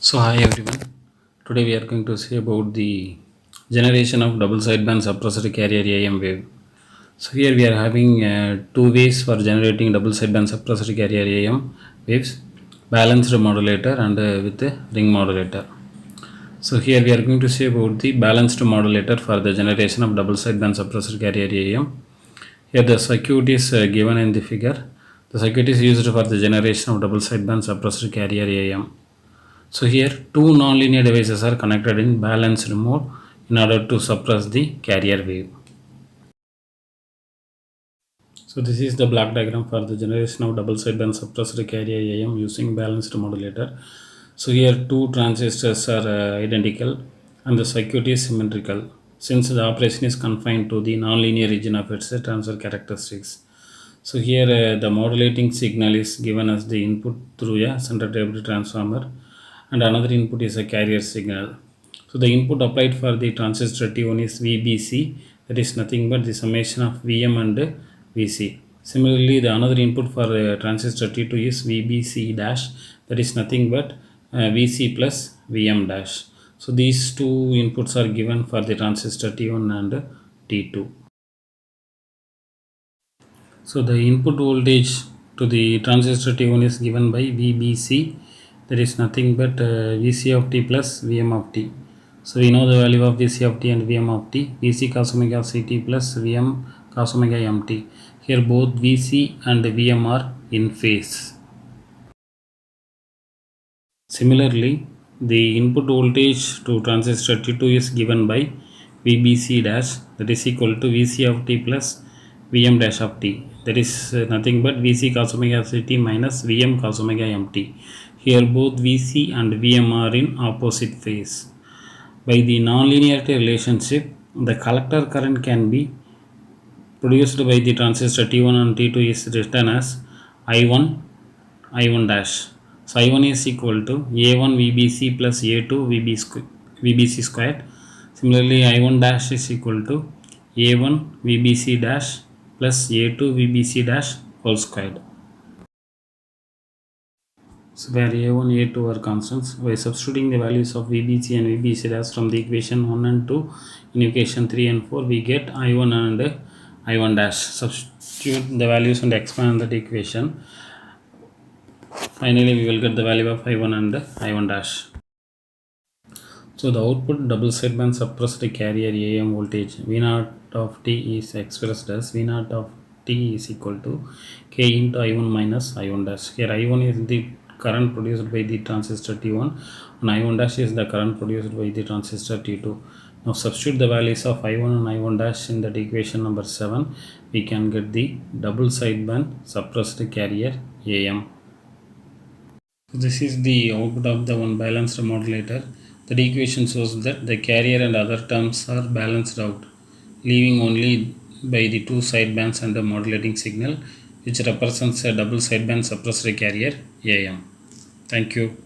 So hi everyone. Today we are going to see about the generation of double sideband suppressor carrier AM wave. So here we are having two ways for generating double sideband suppressor carrier AM waves: balanced modulator and with the ring modulator. So here we are going to see about the balanced modulator for the generation of double sideband suppressor carrier AM. Here the circuit is given in the figure. The circuit is used for the generation of double sideband suppressor carrier AM. So here two nonlinear devices are connected in balanced mode in order to suppress the carrier wave. So this is the block diagram for the generation of double sideband suppressor carrier AM using balanced modulator. So here two transistors are identical and the circuit is symmetrical since the operation is confined to the nonlinear region of its transfer characteristics. So here the modulating signal is given as the input through a center table transformer and another input is a carrier signal. So the input applied for the transistor T1 is VBC, that is nothing but the summation of Vm and Vc. Similarly, the another input for transistor T2 is VBC dash, that is nothing but Vc plus Vm dash. So these two inputs are given for the transistor T1 and T2. So the input voltage to the transistor T1 is given by VBC, that is nothing but Vc of t plus Vm of t. So we know the value of Vc of t and Vm of t, Vc cos omega ct plus Vm cos omega mt. Here both Vc and Vm are in phase. Similarly, the input voltage to transistor T2 is given by VBC dash, that is equal to Vc of t plus Vm dash of t, that is nothing but Vc cos omega ct minus Vm cos omega mt. Here both Vc and Vm are in opposite phase. By the nonlinearity relationship, the collector current can be produced by the transistor T1 and T2 is written as I1 dash. So I1 is equal to A1 VBC plus A2 VBC squared. Similarly, I1 dash is equal to A1 VBC dash plus A2 VBC dash whole squared. So where A1, A2 are constants, by substituting the values of VBC and VBC dash from the equation 1 and 2 in equation 3 and 4, we get I1 and I1 dash. Substitute the values and expand that equation. Finally, we will get the value of I1 and I1 dash. So the output double sideband suppressed carrier AM voltage V0 of t is expressed as V0 of t is equal to K into I1 minus I1 dash. Here I1 is the current produced by the transistor T1 and I1 dash is the current produced by the transistor T2. Now substitute the values of I1 and I1 dash in that equation number 7. We can get the double sideband suppressed carrier AM. This is the output of the one balanced modulator. The equation shows that the carrier and other terms are balanced out, leaving only by the two sidebands and the modulating signal, which represents a double sideband suppressor carrier AM. Thank you.